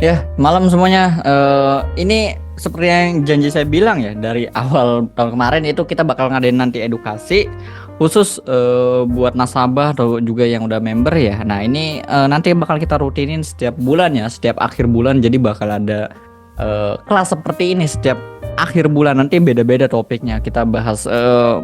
Ya, malam semuanya. Ini seperti yang janji saya bilang ya dari awal tahun kemarin itu kita bakal ngadain nanti edukasi khusus buat nasabah atau juga yang udah member ya. Nah, ini nanti bakal kita rutinin setiap bulan ya, setiap akhir bulan. Jadi bakal ada kelas seperti ini setiap akhir bulan, nanti beda-beda topiknya. Kita bahas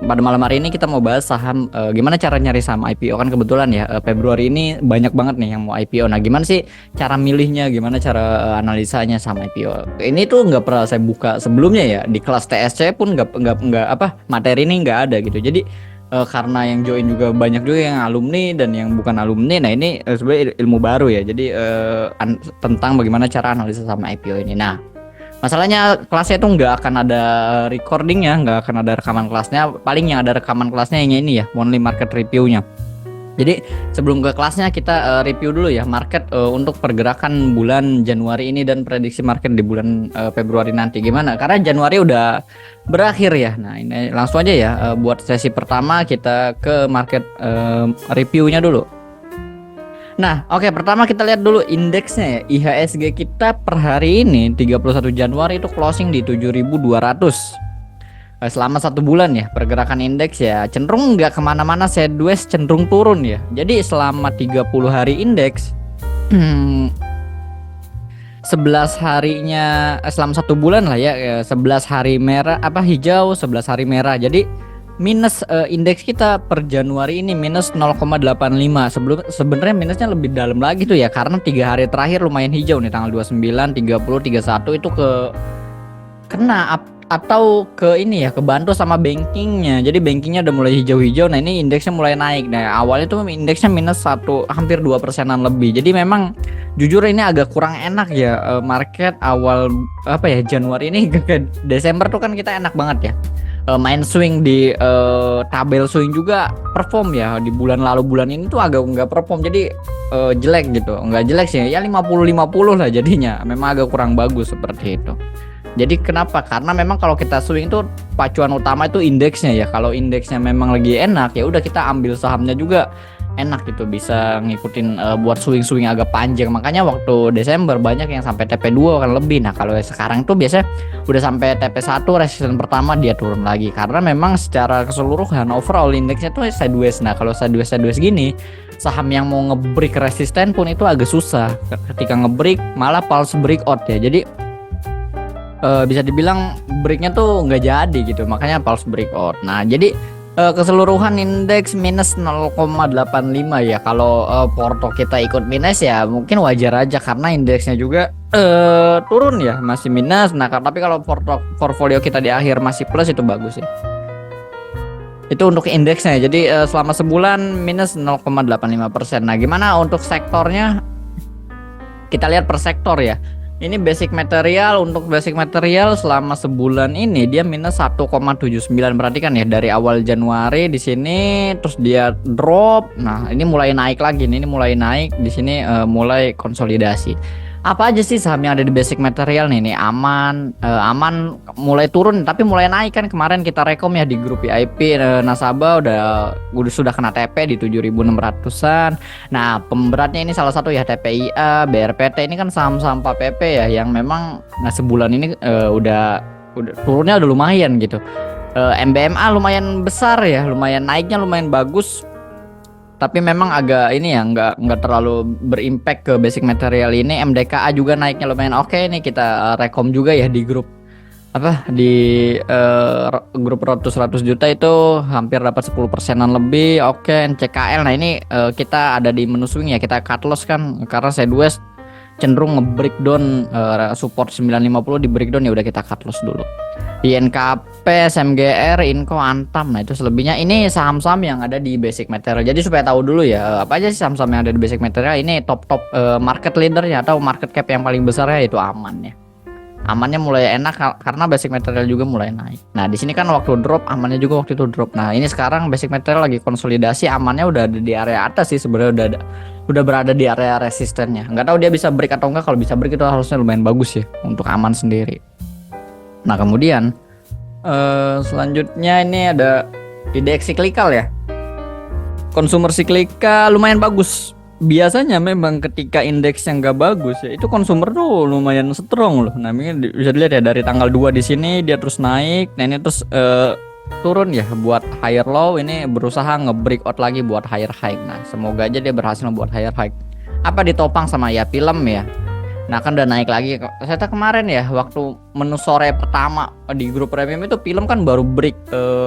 pada malam hari ini kita mau bahas saham, gimana cara nyari saham IPO. Kan kebetulan ya Februari ini banyak banget nih yang mau IPO. Nah, gimana sih cara milihnya, gimana cara analisanya saham IPO. Ini tuh nggak pernah saya buka sebelumnya ya, di kelas TSC pun nggak apa, materi ini nggak ada gitu. Jadi karena yang join juga banyak juga yang alumni dan yang bukan alumni. Nah, ini sebenarnya ilmu baru ya. Jadi tentang bagaimana cara analisa saham IPO ini. Nah, masalahnya kelasnya itu nggak akan ada recording ya, nggak akan ada rekaman kelasnya. Paling yang ada rekaman kelasnya yang ini ya, monthly market review-nya. Jadi sebelum ke kelasnya kita review dulu ya market untuk pergerakan bulan Januari ini dan prediksi market di bulan Februari nanti gimana. Karena Januari udah berakhir ya. Nah, ini langsung aja ya, buat sesi pertama kita ke market review-nya dulu. Nah, oke, pertama kita lihat dulu indeksnya ya. IHSG kita per hari ini 31 Januari itu closing di 7.200. Selama satu bulan ya pergerakan indeks ya cenderung nggak kemana-mana, sideways cenderung turun ya. Jadi selama 30 hari indeks 11 harinya selama satu bulan lah ya, 11 hari merah apa hijau, 11 hari merah. Jadi minus indeks kita per Januari ini minus 0,85. Sebelum sebenarnya minusnya lebih dalam lagi tuh ya, karena 3 hari terakhir lumayan hijau nih, tanggal 29, 30, 31 itu kena atau ke ini ya, kebantu sama bankingnya. Jadi bankingnya udah mulai hijau-hijau. Nah, ini indeksnya mulai naik. Nah, awalnya tuh indeksnya minus hampir 2%-an lebih. Jadi memang jujur ini agak kurang enak ya, market awal apa ya Januari ini ke Desember tuh kan kita enak banget ya. Main swing di tabel swing juga perform ya. Di bulan lalu, bulan ini tuh agak nggak perform, jadi jelek gitu. Nggak jelek sih ya, 50-50 lah jadinya. Memang agak kurang bagus seperti itu. Jadi kenapa? Karena memang kalau kita swing tuh pacuan utama itu indeksnya ya. Kalau indeksnya memang lagi enak ya udah kita ambil sahamnya juga enak gitu, bisa ngikutin buat swing-swing agak panjang. Makanya waktu Desember banyak yang sampai TP2 kan lebih. Nah, kalau sekarang tuh biasanya udah sampai TP1 resisten pertama dia turun lagi, karena memang secara keseluruhan overall indeksnya tuh sideways. Nah, kalau sideways gini, saham yang mau nge-break resisten pun itu agak susah. Ketika nge-break malah pulse breakout ya. Jadi bisa dibilang breaknya tuh nggak jadi gitu, makanya pulse breakout. Nah, jadi keseluruhan indeks minus 0,85 ya. Kalau porto kita ikut minus ya mungkin wajar aja, karena indeksnya juga turun ya, masih minus. Nah, tapi kalau portfolio kita di akhir masih plus itu bagus ya. Itu untuk indeksnya. Jadi selama sebulan minus 0,85%. Nah, gimana untuk sektornya? Kita lihat per sektor ya. Ini basic material. Untuk basic material selama sebulan ini dia minus 1,79. Perhatikan ya, dari awal Januari di sini terus dia drop. Nah, ini mulai naik lagi nih. Ini mulai naik di sini, mulai konsolidasi. Apa aja sih saham yang ada di basic material nih? Ini aman mulai turun tapi mulai naik kan. Kemarin kita rekom ya di grup VIP nasabah udah sudah kena TP di 7.600-an. Nah, pemberatnya ini salah satu ya TPIA, BRPT. Ini kan saham-saham Pak PP ya yang memang sebulan ini udah turunnya udah lumayan gitu. MBMA lumayan besar ya, lumayan naiknya lumayan bagus. Tapi memang agak ini ya, nggak terlalu berimpact ke basic material ini. MDKA juga naiknya lumayan oke. Nih kita rekom juga ya di grup grup 100 juta itu hampir dapat 10%-an lebih. Oke, NCKL. Nah, ini kita ada di menu swing ya, kita cut loss kan karena sideways cenderung nge-breakdown, support 950 di breakdown ya udah kita cut loss dulu. INKP, SMGR, Inco, Antam. Nah, itu selebihnya ini saham-saham yang ada di basic material. Jadi supaya tahu dulu ya apa aja sih saham-saham yang ada di basic material. Ini top market leadernya atau market cap yang paling besarnya itu aman ya. Amannya mulai enak karena basic material juga mulai naik. Nah, di sini kan waktu drop amannya juga waktu itu drop. Nah, ini sekarang basic material lagi konsolidasi, amannya udah ada di area atas sih sebenarnya, udah berada di area resistennya. Nggak tahu dia bisa break atau enggak. Kalau bisa break itu harusnya lumayan bagus ya untuk aman sendiri. Nah, kemudian selanjutnya ini ada indeks siklikal ya. Consumer siklikal lumayan bagus. biasanya memang ketika indeks yang nggak bagus ya itu consumer tuh lumayan strong loh. Nah, mungkin bisa dilihat ya dari tanggal 2 di sini dia terus naik, nah ini terus turun ya buat higher low, ini berusaha nge-break out lagi buat higher high. Nah, semoga aja dia berhasil buat higher high. Apa ditopang sama ya film ya. Nah, kan udah naik lagi. Saya kemarin ya waktu menu sore pertama di grup premium itu film kan baru break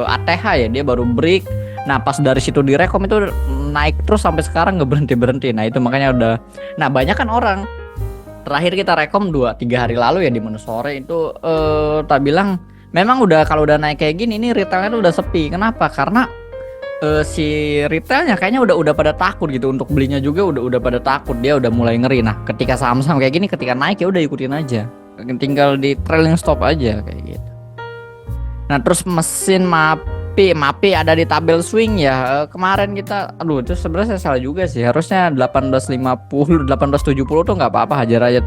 ATH ya, dia baru break. Nah, pas dari situ direkom itu naik terus sampai sekarang nggak berhenti. Nah, itu makanya udah. Nah, banyak kan orang terakhir kita rekom 2-3 hari lalu ya di menu sore itu tak bilang memang udah kalau udah naik kayak gini ini retailnya tuh udah sepi. Kenapa? Karena si retailnya kayaknya udah pada takut gitu untuk belinya juga udah pada takut, dia udah mulai ngeri. Nah, ketika saham-saham kayak gini ketika naik ya udah ikutin aja. Tinggal di trailing stop aja kayak gitu. Nah, terus mesin MAPI ada di tabel swing ya. Kemarin kita itu sebenarnya saya salah juga sih. Harusnya 1850, 1870 tuh nggak apa-apa, hajar aja.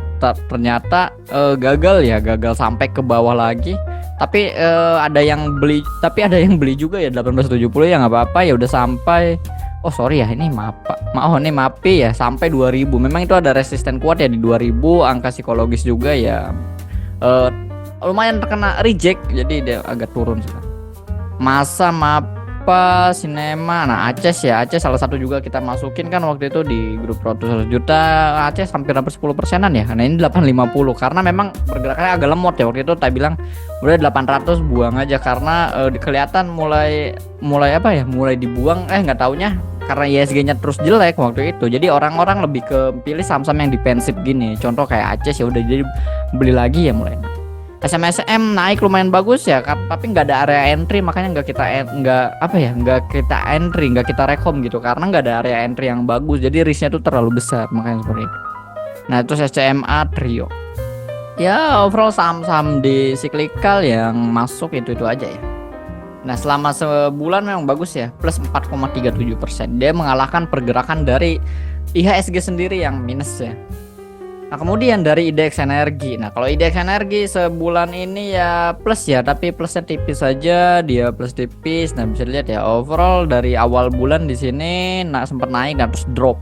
Ternyata gagal sampai ke bawah lagi. Tapi ada yang beli juga ya 1870 ya nggak apa-apa ya udah sampai. Oh sorry ya ini ini MAPI ya sampai 2000. Memang itu ada resisten kuat ya di 2000, angka psikologis juga ya. Lumayan terkena reject jadi dia agak turun sekarang. Masa Mapa Sinema, nah Aces salah satu juga kita masukin kan waktu itu di grup 100 juta. Aces hampir 10%-an ya. Nah ini 850 karena memang pergerakannya agak lemot ya waktu itu. Saya bilang udah 800 buang aja karena kelihatan mulai dibuang. Nggak taunya karena ISG-nya terus jelek waktu itu. Jadi orang-orang lebih ke pilih saham-saham yang defensif gini. Contoh kayak Aces ya udah jadi beli lagi ya mulai. SMSM naik lumayan bagus ya, tapi nggak ada area entry, makanya nggak kita entry, nggak kita rekom gitu karena nggak ada area entry yang bagus, jadi risknya tuh terlalu besar, makanya seperti itu. Nah terus SCMA Trio ya, overall saham-saham di cyclical yang masuk itu aja ya. Nah selama sebulan memang bagus ya, plus 4,37%. Dia mengalahkan pergerakan dari IHSG sendiri yang minus ya. Nah kemudian dari IDX Energi. Nah kalau IDX Energi sebulan ini ya plus ya, tapi plusnya tipis saja, dia plus tipis. Nah bisa dilihat ya overall dari awal bulan di sini sempat naik dan terus drop.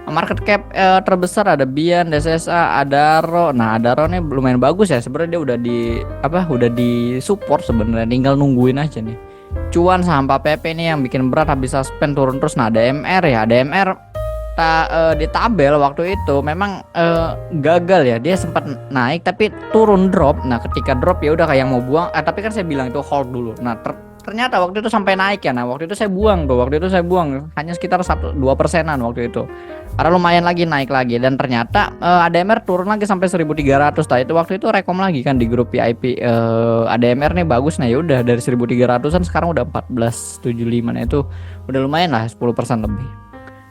Market cap terbesar ada Bian, DSSA, Adaro. Nah Adaro ini lumayan bagus ya, sebenarnya dia udah di support sebenarnya, tinggal nungguin aja nih. Cuan saham PP ini yang bikin berat, habis suspend turun terus. Nah ada MR ya, ada MR di tabel waktu itu memang gagal ya, dia sempat naik tapi turun drop. Nah ketika drop ya udah kayak mau buang, tapi kan saya bilang itu hold dulu. Nah ternyata waktu itu sampai naik ya. Nah waktu itu saya buang hanya sekitar 1-2%-an waktu itu karena lumayan lagi naik lagi. Dan ternyata ADMR turun lagi sampai 1300. Nah itu waktu itu rekom lagi kan di grup VIP, ADMR nih bagus. Nah ya udah dari 1300-an sekarang udah 1475. Nah itu udah lumayan lah, 10% lebih.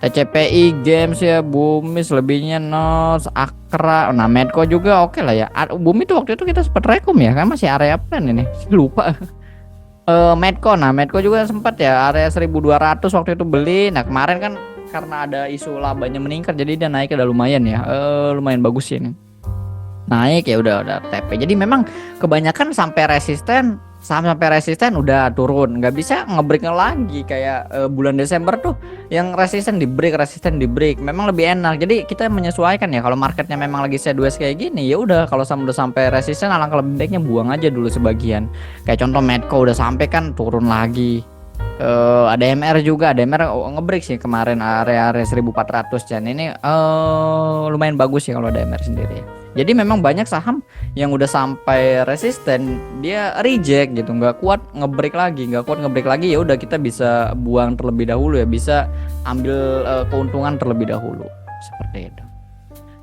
TCPI Games ya, Bumi lebihnya Nos, Akra. Nah Medco juga oke lah ya. Bumi itu waktu itu kita sempat rekom ya kan, masih area plan ini lupa. Medco juga sempat ya area 1200 waktu itu beli. Nah kemarin kan karena ada isu labanya meningkat jadi dia naik udah lumayan ya, lumayan bagus ya ini. Naik ya udah TP. Jadi memang kebanyakan sampai resisten udah turun, nggak bisa nge-break lagi kayak bulan Desember tuh yang resisten di break. Memang lebih enak. Jadi kita menyesuaikan ya, kalau marketnya memang lagi sideways kayak gini ya udah, kalau udah sampai resisten alangkah lebih baiknya buang aja dulu sebagian. Kayak contoh Medco udah sampai kan turun lagi. Ada MR juga, ada MR nge-break sih kemarin area 1400 dan ini lumayan bagus ya kalau ada MR sendiri. Jadi memang banyak saham yang udah sampai resisten dia reject gitu, nggak kuat nge-break lagi ya udah kita bisa buang terlebih dahulu ya, bisa ambil keuntungan terlebih dahulu seperti itu.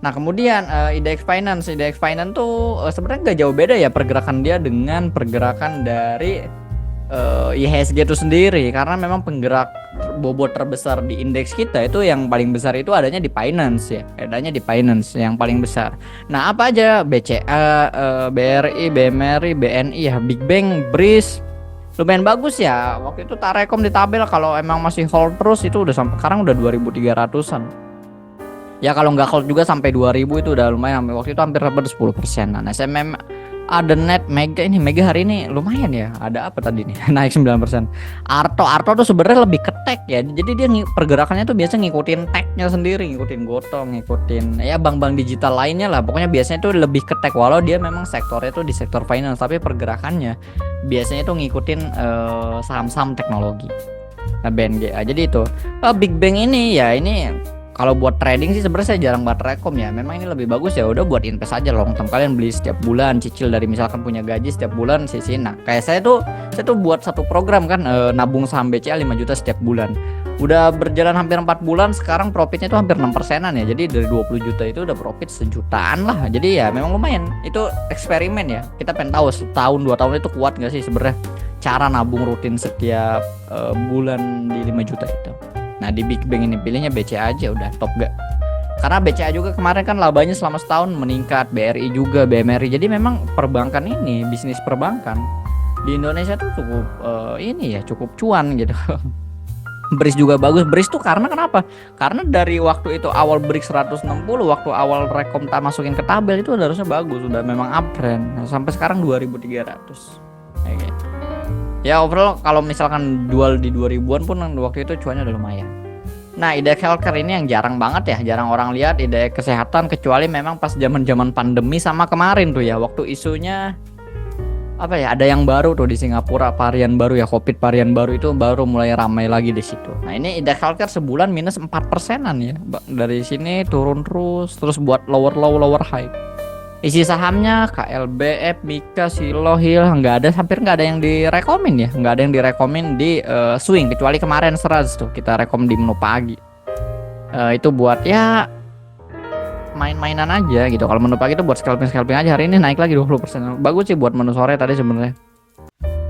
Nah kemudian IDX Finance tuh sebenarnya nggak jauh beda ya pergerakan dia dengan pergerakan dari IHSG itu sendiri, karena memang penggerak bobot terbesar di indeks kita itu yang paling besar itu adanya di finance ya, yang paling besar. Nah apa aja BCA, BRI, BMRI, BNI ya, Big Bang, BRIS lumayan bagus ya. Waktu itu Tarekom di tabel kalau emang masih hold terus itu udah sampai sekarang udah 2300-an. Ya kalau nggak hold juga sampai 2000 itu udah lumayan, waktu itu hampir 10%. Nah Ada net Mega, ini Mega hari ini lumayan ya. Ada apa tadi nih? Naik 9%. Arto tuh sebenarnya lebih ke tech ya. Jadi dia pergerakannya tuh biasa ngikutin tech-nya sendiri, ngikutin Gotong, ngikutin ya bank-bank digital lainnya lah. Pokoknya biasanya tuh lebih ke tech, walau dia memang sektornya tuh di sektor finance, tapi pergerakannya biasanya tuh ngikutin saham-saham teknologi. Nah, BNGA. Jadi itu Big Bang ini ya, ini kalau buat trading sih sebenarnya saya jarang banget rekom ya. Memang ini lebih bagus ya udah buat invest aja long term. Kalian beli setiap bulan, cicil dari misalkan punya gaji setiap bulan sisihin. Nah, kayak saya tuh buat satu program kan, nabung saham BCA 5 juta setiap bulan. Udah berjalan hampir 4 bulan, sekarang profitnya tuh hampir 6%-an ya. Jadi dari 20 juta itu udah profit sejutaan lah. Jadi ya memang lumayan. Itu eksperimen ya. Kita pengen tahu setahun 2 tahun itu kuat gak sih sebenarnya cara nabung rutin setiap bulan di 5 juta itu. Nah di Big Bang ini pilihnya BCA aja udah top gak? Karena BCA juga kemarin kan labanya selama setahun meningkat, BRI juga, BMRI. Jadi memang perbankan ini, bisnis perbankan di Indonesia tuh cukup ini ya, cukup cuan gitu. BRIS juga bagus. BRIS tuh karena kenapa? Karena dari waktu itu awal BRIS 160, waktu awal rekom tak masukin ke tabel itu udah harusnya bagus, udah memang uptrend. Nah, sampai sekarang 2.300. Kayak gitu. Ya overall kalau misalkan jual di 2000-an pun waktu itu cuannya udah lumayan. Nah IDX Healthcare ini yang jarang banget ya, jarang orang lihat IDX kesehatan, kecuali memang pas zaman-zaman pandemi sama kemarin tuh ya, waktu isunya apa ya, ada yang baru tuh di Singapura, varian baru ya, COVID varian baru itu baru mulai ramai lagi di situ. Nah ini IDX Healthcare sebulan minus 4%-an ya, dari sini turun terus buat lower high. Isi sahamnya KLBF, Mika, Silo, Hill, hampir nggak ada yang direkomin ya, nggak ada yang direkomin di swing, kecuali kemarin Seraz tuh kita rekom di menu pagi. Itu buat ya main-mainan aja gitu. Kalau menu pagi itu buat scalping aja. Hari ini naik lagi 20%. Bagus sih buat menu sore tadi sebenarnya.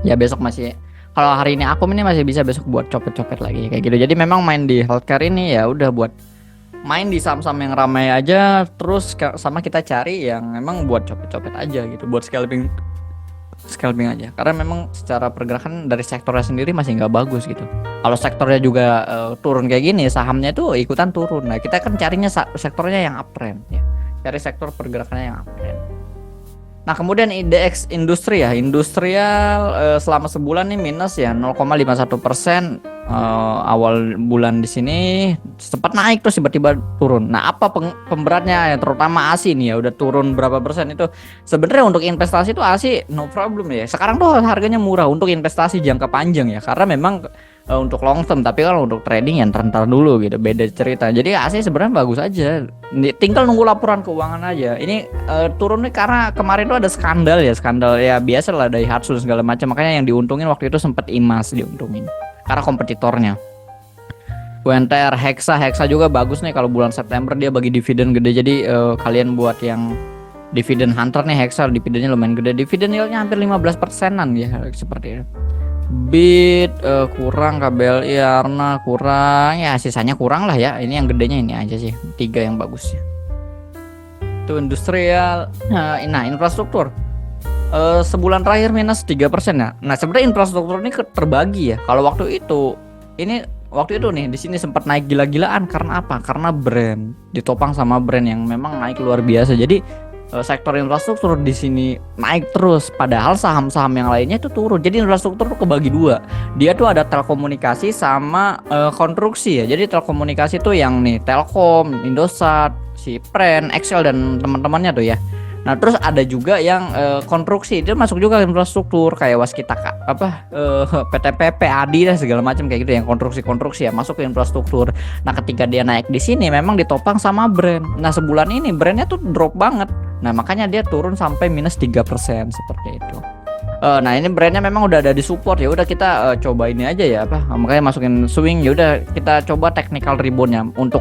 Ya besok masih, kalau hari ini aku ini masih bisa besok buat copet-copet lagi kayak gitu. Jadi memang main di healthcare ini ya udah buat main di saham-saham yang ramai aja, terus sama kita cari yang memang buat copet-copet aja gitu, buat scalping aja. Karena memang secara pergerakan dari sektornya sendiri masih nggak bagus gitu. Kalau sektornya juga turun kayak gini, sahamnya tuh ikutan turun. Nah kita kan carinya sektornya yang uptrend ya, cari sektor pergerakannya yang uptrend. Nah kemudian IDX industri ya, industrial selama sebulan nih minus ya 0,51%. Awal bulan di sini sempat naik terus tiba-tiba turun. Nah apa pemberatnya ya, terutama ASI nih ya udah turun berapa persen itu. Sebenarnya untuk investasi tuh ASI no problem ya. Sekarang tuh harganya murah untuk investasi jangka panjang ya, karena memang untuk long term. Tapi kalau untuk trading ya ntar dulu gitu, beda cerita. Jadi ASI sebenarnya bagus aja, tinggal nunggu laporan keuangan aja. Ini turun nih karena kemarin tuh ada skandal ya biasa lah dari Hatsun segala macam. Makanya yang diuntungin waktu itu sempat Imas diuntungin karena kompetitornya. UNTR, Hexa juga bagus nih kalau bulan September dia bagi dividen gede. Jadi kalian buat yang dividen hunter nih, Hexa dividennya lumayan gede. Dividen yieldnya hampir 15%-an ya seperti itu. Bit kurang, KBLI, Arna kurang, ya sisanya kurang lah ya. Ini yang gedenya ini aja sih, 3 yang bagus ya. Itu industrial. Nah infrastruktur sebulan terakhir minus 3% ya. Nah sebenarnya infrastruktur ini terbagi ya. Kalau waktu itu nih di sini sempat naik gila-gilaan karena apa? Karena brand, ditopang sama brand yang memang naik luar biasa. Jadi sektor infrastruktur di sini naik terus, padahal saham-saham yang lainnya itu turun. Jadi infrastruktur tuh kebagi 2. Dia tuh ada telekomunikasi sama konstruksi ya. Jadi telekomunikasi tuh yang nih Telkom, Indosat, si Pren, Excel dan teman-temannya tuh ya. Nah terus ada juga yang konstruksi, itu masuk juga infrastruktur kayak Waskita PTPP, Adi dan segala macam kayak gitu, yang konstruksi ya masuk ke infrastruktur. Nah ketika dia naik di sini memang ditopang sama brand. Nah sebulan ini brandnya tuh drop banget. Nah makanya dia turun sampai minus 3% seperti itu. Nah ini brandnya memang udah ada di support, ya udah kita coba ini aja ya makanya masukin swing. Ya udah kita coba technical reboundnya untuk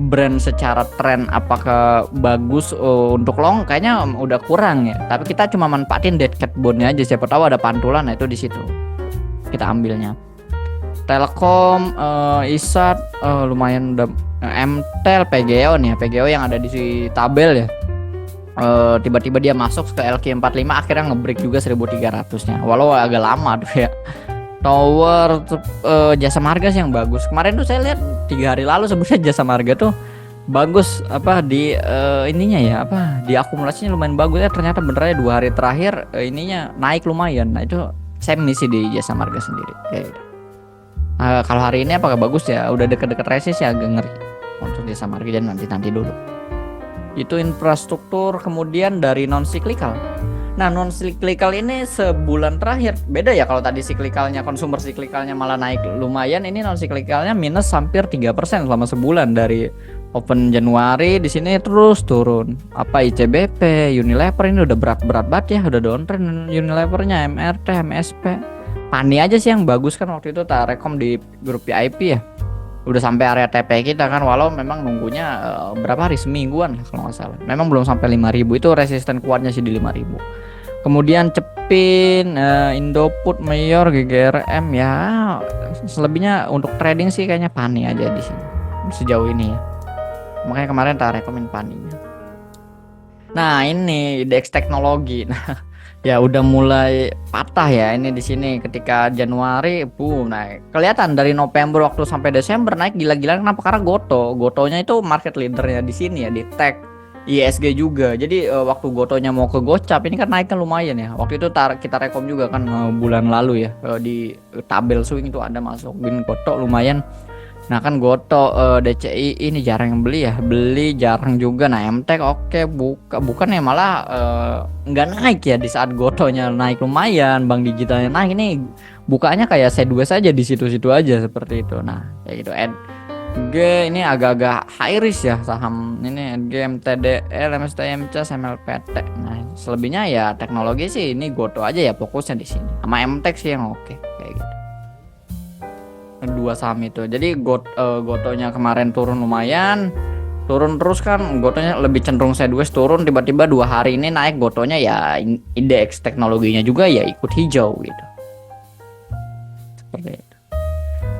brand secara tren apakah bagus. Untuk long kayaknya udah kurang ya, tapi kita cuma manfaatin dead cat bondnya aja, siapa tahu ada pantulan. Nah itu di situ kita ambilnya. Telkom, Isat lumayan udah, MTEL, PGO nih, PGO yang ada di tabel ya. Tiba-tiba dia masuk ke LQ45, akhirnya ngebreak juga 1300-nya, walau agak lama tuh ya. Tower, Jasa Marga sih yang bagus. Kemarin tuh saya lihat 3 hari lalu sebenarnya Jasa Marga tuh bagus apa di ininya ya apa di akumulasinya lumayan bagus ya, ternyata benernya 2 hari terakhir ininya naik lumayan. Nah itu saya mengisi di Jasa Marga sendiri kayak gitu. Kalau hari ini apakah bagus ya, udah deket-deket resesi agak ngeri untuk Jasa Marga, dan nanti dulu. Itu infrastruktur. Kemudian dari non siklikal, nah non siklikal ini sebulan terakhir beda ya, kalau tadi siklikalnya konsumer siklikalnya malah naik lumayan, ini non siklikalnya minus hampir 3% selama sebulan. Dari open Januari di sini terus turun. Apa ICBP, Unilever ini udah berat-berat banget ya, udah downtrend Unilevernya, MRT, MSP. Pani aja sih yang bagus kan waktu itu tak rekom di grup VIP ya. Udah sampai area TP kita kan, walau memang nunggunya berapa hari, semingguan lah kalau nggak salah. Memang belum sampai 5.000, itu resisten kuatnya sih di 5.000. Kemudian Cepin, Indofood, Mayor, GGRM ya. Selebihnya untuk trading sih kayaknya Pani aja di sini sejauh ini ya. Makanya kemarin tak rekomen Paninya. Nah ini indeks teknologi. Nah ya udah mulai patah ya ini di sini ketika Januari naik. Kelihatan dari November waktu sampai Desember naik gila-gilaan. Kenapa? Karena Gotonya itu market leadernya di sini ya, di tech, ISG juga. Jadi waktu Gotonya mau ke Gocap ini kan naiknya lumayan ya. Waktu itu kita rekom juga kan bulan lalu ya, di tabel swing itu ada masukin Goto lumayan. Nah kan Goto DCI ini jarang yang beli jarang juga. Nah MTEK oke, bukan ya, malah nggak naik ya di saat Gotonya naik lumayan, bank digitalnya naik. Ini bukanya kayak sideways aja di situ-situ aja seperti itu. Nah kayak gitu. NG ini agak-agak high risk ya saham ini, NG, MTDL, MSTMC, MLPT. Nah selebihnya ya teknologi sih ini Goto aja ya fokusnya di sini, sama MTEK sih yang oke kayak gitu. Dua saham itu. Jadi Gotonya kemarin turun lumayan, turun terus kan. Gotonya lebih cenderung sideways turun, tiba-tiba 2 hari ini naik. Gotonya ya indeks teknologinya juga ya ikut hijau gitu. Seperti itu.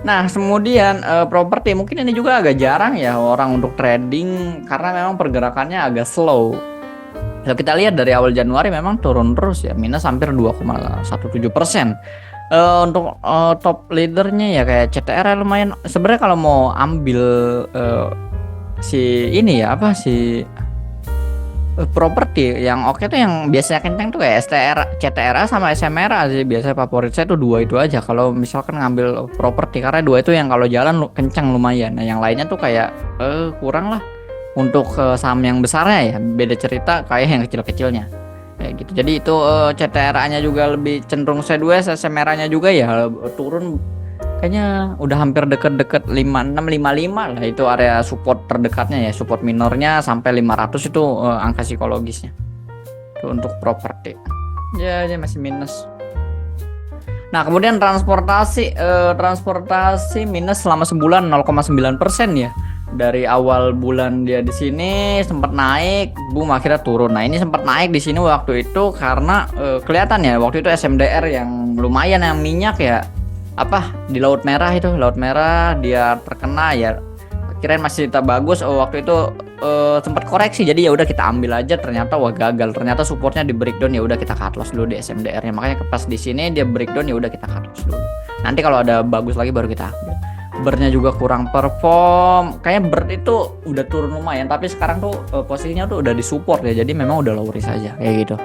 Nah kemudian properti mungkin ini juga agak jarang ya orang untuk trading karena memang pergerakannya agak slow. Kalau kita lihat dari awal Januari memang turun terus ya, minus hampir 2,17%. Untuk top leadernya ya kayak CTR lumayan. Sebenarnya kalau mau ambil si ini ya apa si properti yang oke tuh yang biasanya kenceng tuh kayak STR, CTRA sama SMRA sih biasanya favorit saya tuh 2 itu aja kalau misalkan ngambil properti, karena 2 itu yang kalau jalan kenceng lumayan. Nah yang lainnya tuh kayak kurang lah. Untuk saham yang besarnya ya beda cerita kayak yang kecil-kecilnya kayak gitu. Jadi itu CTRA-nya juga lebih cenderung sideways, SMRA-nya juga ya turun kayaknya udah hampir deket-deket 56, 55 lah, itu area support terdekatnya ya, support minornya sampai 500 itu angka psikologisnya itu untuk properti ya, dia masih minus. Nah kemudian transportasi minus selama sebulan 0,9% ya. Dari awal bulan dia di sini sempat naik, akhirnya turun. Nah ini sempat naik di sini waktu itu karena kelihatan ya waktu itu SMDR yang lumayan, yang minyak ya apa di Laut Merah dia terkena ya. Kirain masih tetap bagus. Waktu itu sempat koreksi, jadi ya udah kita ambil aja. Ternyata gagal. Ternyata supportnya di breakdown, ya udah kita cut loss dulu di SMDR-nya. Makanya pas di sini dia breakdown, ya udah kita cut loss dulu. Nanti kalau ada bagus lagi baru kita ambil. Bird-nya juga kurang perform. Kayaknya Bird itu udah turun lumayan, tapi sekarang tuh posisinya tuh udah disupport ya. Jadi memang udah low risk aja kayak gitu.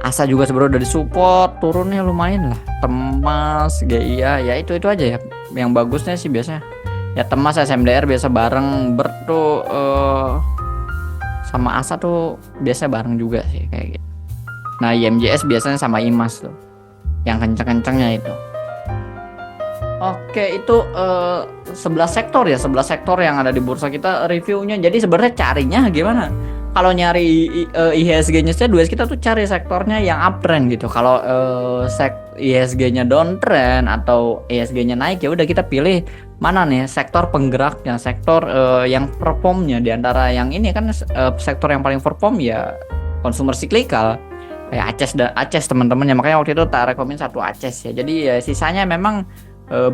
Asa juga sebenarnya udah disupport, turunnya lumayan lah. Temas, GIA ya itu aja ya. Yang bagusnya sih biasanya ya Temas, SMDR biasa bareng. Bird tuh sama Asa tuh biasa bareng juga sih kayak gitu. Nah IMJS biasanya sama IMAS tuh yang kenceng-kencengnya itu. Oke, itu 11 sektor ya, 11 sektor yang ada di bursa kita reviewnya. Jadi sebenarnya carinya gimana? Kalau nyari IHSG-nya dua kita tuh cari sektornya yang uptrend gitu. Kalau IHSG-nya downtrend atau IHSG-nya naik, ya udah kita pilih mana nih sektor penggeraknya, sektor yang performnya. Di antara yang ini kan sektor yang paling perform ya consumer cyclical kayak Aces teman-temannya. Makanya waktu itu tak rekomen satu Aces ya. Jadi ya sisanya memang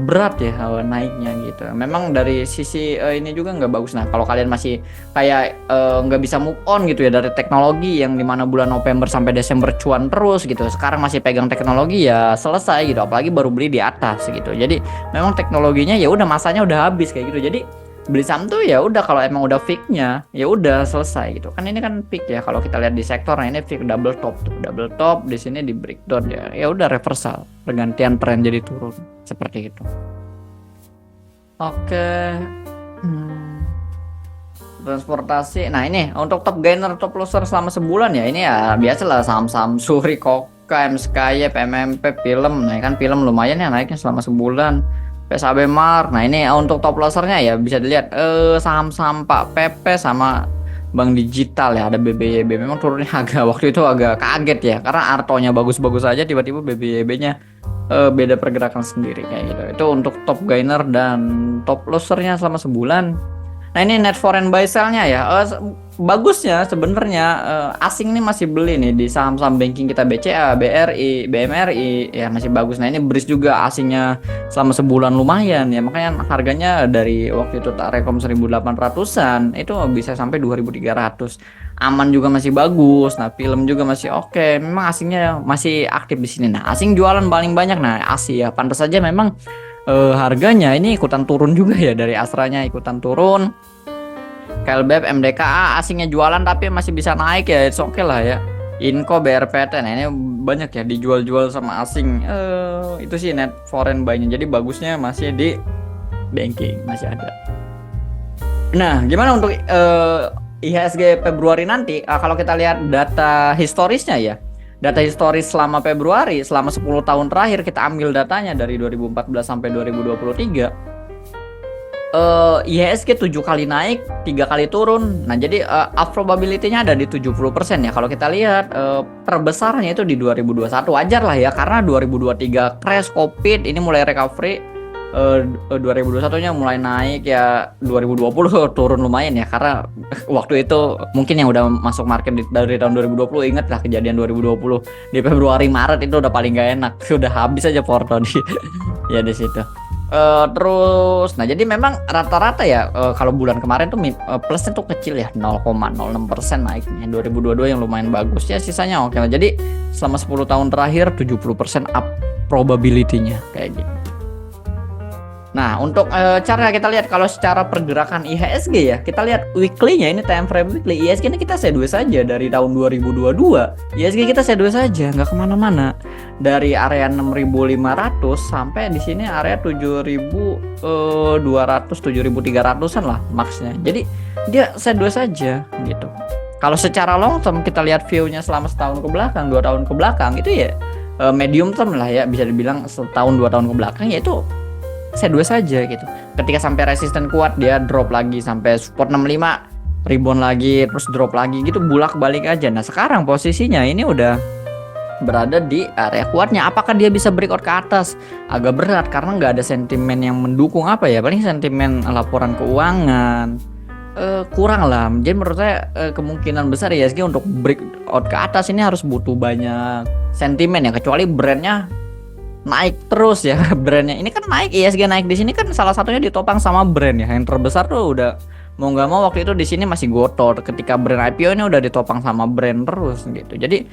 berat ya naiknya gitu. Memang dari sisi ini juga nggak bagus. Nah kalau kalian masih kayak nggak bisa move on gitu ya dari teknologi yang dimana bulan November sampai Desember cuan terus gitu, sekarang masih pegang teknologi ya selesai gitu, apalagi baru beli di atas gitu. Jadi memang teknologinya ya udah masanya udah habis kayak gitu. Jadi beli saham tuh ya udah kalau emang udah fixnya ya udah selesai gitu kan. Ini kan fix ya, kalau kita lihat di sektor, nah ini fix double top tuh, double top di sini di breakdown ya, ya udah reversal, pergantian tren jadi turun seperti itu. Oke. Hmm, transportasi, nah ini untuk top gainer top loser selama sebulan ya, ini ya biasalah saham-saham Suri, Koka, Skye, PMMP, film. Nah kan film lumayan ya naiknya selama sebulan. PSAB Mar. Nah ini untuk top losernya ya bisa dilihat saham-saham Pak Pepe sama Bank Digital ya, ada BBYB. Memang turunnya agak waktu itu agak kaget ya, karena Artonya bagus-bagus aja tiba-tiba BBYB-nya beda pergerakan sendiri kayak gitu. Itu untuk top gainer dan top losernya selama sebulan. Nah ini net foreign buy sell-nya ya, bagusnya sebenarnya asing nih masih beli nih di saham-saham banking kita, BCA, BRI, BMRI ya masih bagus. Nah ini BRIS juga asingnya selama sebulan lumayan ya, makanya harganya dari waktu itu tak rekom 1.800-an itu bisa sampai 2.300. Aman juga masih bagus. Nah film juga masih oke. Memang asingnya masih aktif di sini. Nah asing jualan paling banyak. Nah Asia pantas saja memang harganya ini ikutan turun juga ya, dari Astranya ikutan turun. KLBF, MDKA asingnya jualan tapi masih bisa naik ya, it's okay lah ya. Inco, BRPT, nah ini banyak ya dijual-jual sama asing. Itu sih net foreign buy-nya. Jadi bagusnya masih di banking, masih ada. Nah, gimana untuk IHSG Februari nanti? Kalau kita lihat data historisnya ya. Data historis selama Februari, selama 10 tahun terakhir kita ambil datanya dari 2014 sampai 2023. IHSG 7 kali naik, 3 kali turun. Nah, jadi up probability-nya ada di 70% ya. Kalau kita lihat perbesarannya itu di 2021, wajar lah ya, karena 2023 crash Covid, ini mulai recovery. 2021-nya mulai naik ya, 2020 turun lumayan ya, karena waktu itu mungkin yang udah masuk market dari tahun 2020 inget lah kejadian 2020 di Februari Maret itu udah paling gak enak, udah habis aja Porto di ya di situ. Terus nah jadi memang rata-rata ya kalau bulan kemarin tuh plusnya tuh kecil ya, 0,06% naiknya. 2022 yang lumayan bagus ya, sisanya oke lah. Jadi selama 10 tahun terakhir 70% up probability-nya kayak gitu. Nah, untuk cara kita lihat kalau secara pergerakan IHSG ya, kita lihat weekly-nya, ini time frame weekly. IHSG ini kita sideways saja dari tahun 2022. IHSG kita sideways saja, nggak kemana-mana. Dari area 6.500 sampai di sini area 7.200, 7.300-an lah maksnya. Jadi dia sideways saja gitu. Kalau secara long term kita lihat view-nya selama setahun ke belakang, 2 tahun ke belakang itu ya medium term lah ya, bisa dibilang setahun 2 tahun ke belakang yaitu sideways saja gitu. Ketika sampai resisten kuat dia drop lagi sampai support 65, rebound lagi, terus drop lagi gitu, bolak-balik aja. Nah, sekarang posisinya ini udah berada di area kuatnya. Apakah dia bisa breakout ke atas? Agak berat karena nggak ada sentimen yang mendukung apa ya, paling sentimen laporan keuangan kurang lah. Jadi menurut saya kemungkinan besar IHSG untuk breakout ke atas ini harus butuh banyak sentimen ya, kecuali brandnya naik terus ya. Brandnya ini kan naik, IHSG naik di sini kan salah satunya ditopang sama brand ya. Yang terbesar tuh udah mau nggak mau waktu itu di sini masih Gotoh. Ketika brand IPO ini udah ditopang sama brand terus gitu. Jadi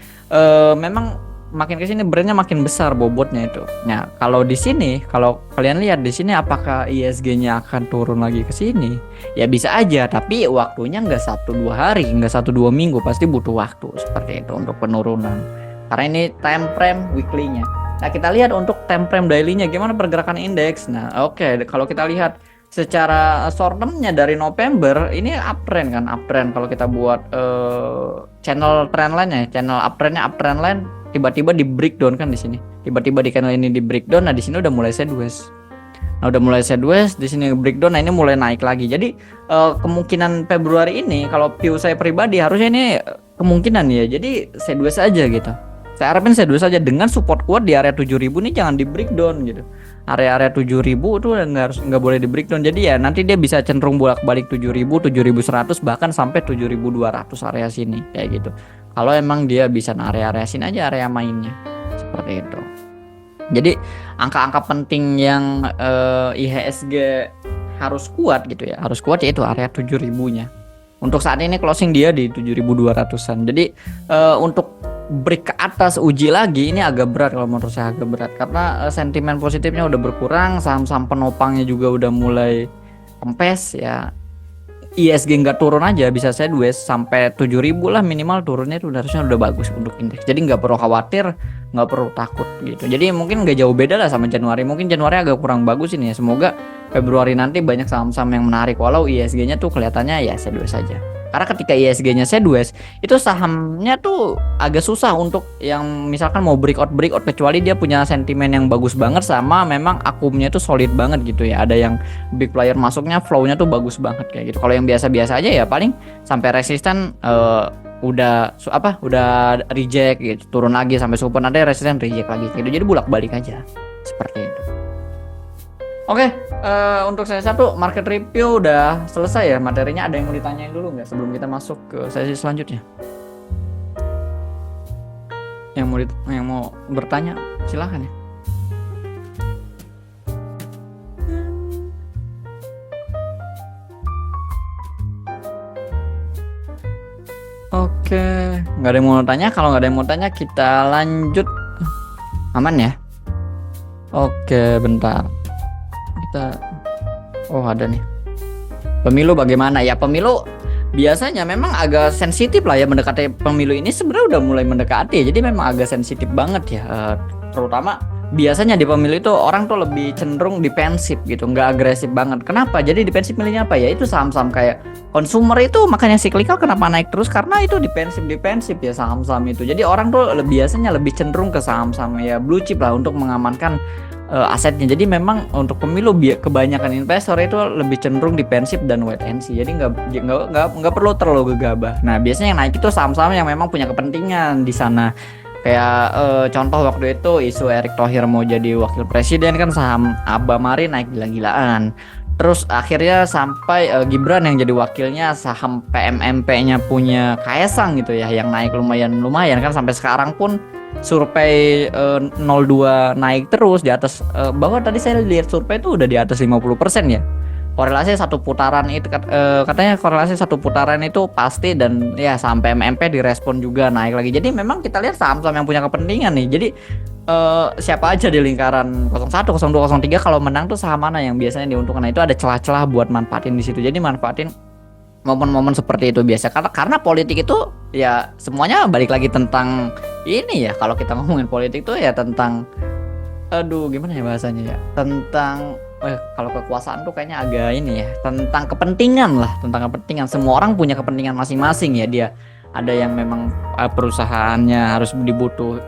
memang makin ke sini brandnya makin besar bobotnya itu. Nah, kalau di sini, kalau kalian lihat di sini apakah IHSG-nya akan turun lagi ke sini? Ya bisa aja, tapi waktunya nggak 1-2 hari, nggak 1-2 minggu, pasti butuh waktu seperti itu untuk penurunan. Karena ini time frame weekly-nya. Nah, kita lihat untuk time frame daily-nya gimana pergerakan indeks. Nah, oke, kalau kita lihat secara short term-nya dari November ini uptrend kan, uptrend. Kalau kita buat channel trendline-nya, channel uptrend line tiba-tiba di breakdown kan di sini. Tiba-tiba di channel ini di breakdown. Nah, di sini udah mulai sideways. Nah, udah mulai sideways, di sini breakdown. Nah, ini mulai naik lagi. Jadi kemungkinan Februari ini kalau view saya pribadi harusnya ini kemungkinan ya. Jadi sideways aja gitu. Saya harapin sideways saja dengan support kuat di area 7.000 nih, jangan di breakdown gitu. Area-area 7.000 itu nggak boleh di breakdown. Jadi ya nanti dia bisa cenderung bolak-balik 7.000, 7.100 bahkan sampai 7.200 area sini kayak gitu. Kalau emang dia bisa area-area sini aja area mainnya seperti itu. Jadi angka-angka penting yang IHSG harus kuat gitu ya, harus kuat yaitu area 7.000-nya. Untuk saat ini closing dia di 7.200-an. Jadi untuk break ke atas uji lagi ini agak berat, kalau menurut saya agak berat karena sentimen positifnya udah berkurang, saham-saham penopangnya juga udah mulai kempes ya, ISG nggak turun aja bisa sideways sampai 7.000 lah minimal turunnya itu harusnya udah bagus untuk indeks. Jadi nggak perlu khawatir, nggak perlu takut gitu. Jadi mungkin nggak jauh beda lah sama Januari. Mungkin Januari agak kurang bagus ini ya. Semoga Februari nanti banyak saham-saham yang menarik. Walau ISG-nya tuh kelihatannya ya sideways saja. Karena ketika ISG-nya sideways, itu sahamnya tuh agak susah untuk yang misalkan mau breakout kecuali dia punya sentimen yang bagus banget sama memang akumnya tuh solid banget gitu ya. Ada yang big player masuknya flow-nya tuh bagus banget kayak gitu. Kalau yang biasa-biasa aja ya paling sampai resisten udah reject gitu, turun lagi sampai support ada resisten reject lagi gitu. Jadi bolak-balik aja seperti itu. Oke, untuk sesi satu market review udah selesai ya materinya. Ada yang mau ditanyain dulu nggak sebelum kita masuk ke sesi selanjutnya? Yang mau bertanya silahkan ya. Oke, nggak ada yang mau tanya. Kalau nggak ada yang mau tanya, kita lanjut. Aman ya? Oke, bentar. Kita, oh ada nih. Pemilu bagaimana ya? Pemilu biasanya memang agak sensitif lah ya mendekati pemilu ini sebenarnya udah mulai mendekati ya. Jadi memang agak sensitif banget ya. Terutama biasanya di pemilu itu orang tuh lebih cenderung defensif gitu, nggak agresif banget. Kenapa? Jadi defensif milihnya apa ya? Itu saham-saham kayak consumer itu makanya cyclical kenapa naik terus karena itu defensif ya saham-saham itu. Jadi orang tuh biasanya lebih cenderung ke saham-saham ya blue chip lah untuk mengamankan asetnya. Jadi memang untuk pemilu kebanyakan investor itu lebih cenderung defensif dan wait and see. Jadi nggak perlu terlalu gegabah. Nah biasanya yang naik itu saham-saham yang memang punya kepentingan di sana. Kayak contoh waktu itu isu Erick Thohir mau jadi wakil presiden kan saham Abamari naik gila-gilaan. Terus akhirnya sampai Gibran yang jadi wakilnya saham PMMP-nya punya Kaesang gitu ya yang naik lumayan kan sampai sekarang pun survei 02 naik terus di atas bahwa tadi saya lihat survei itu udah di atas 50% ya. Korelasi satu putaran itu katanya korelasi satu putaran itu pasti dan ya sampai MMP direspon juga naik lagi. Jadi memang kita lihat saham-saham yang punya kepentingan nih. Jadi siapa aja di lingkaran 01, 02, 03 kalau menang tuh saham mana yang biasanya diuntungkan. Nah, itu ada celah-celah buat manfaatin di situ. Jadi manfaatin momen-momen seperti itu biasa karena politik itu ya semuanya balik lagi tentang ini ya. Kalau kita ngomongin politik tuh ya tentang aduh gimana ya bahasanya ya tentang kalau kekuasaan tuh kayaknya agak ini ya tentang kepentingan lah, tentang kepentingan. Semua orang punya kepentingan masing-masing ya. Dia ada yang memang perusahaannya harus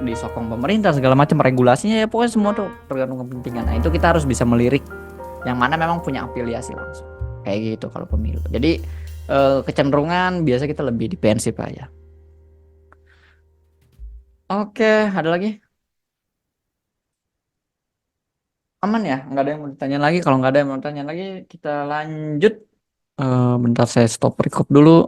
disokong pemerintah segala macam regulasinya ya, pokoknya semua tuh tergantung kepentingan. Nah itu kita harus bisa melirik yang mana memang punya afiliasi langsung kayak gitu kalau pemilu. Jadi kecenderungan biasa kita lebih defensif aja. Oke, ada lagi? Aman ya? Nggak ada yang mau ditanya lagi. Kalau nggak ada yang mau tanya lagi, kita lanjut. Bentar saya stop record dulu.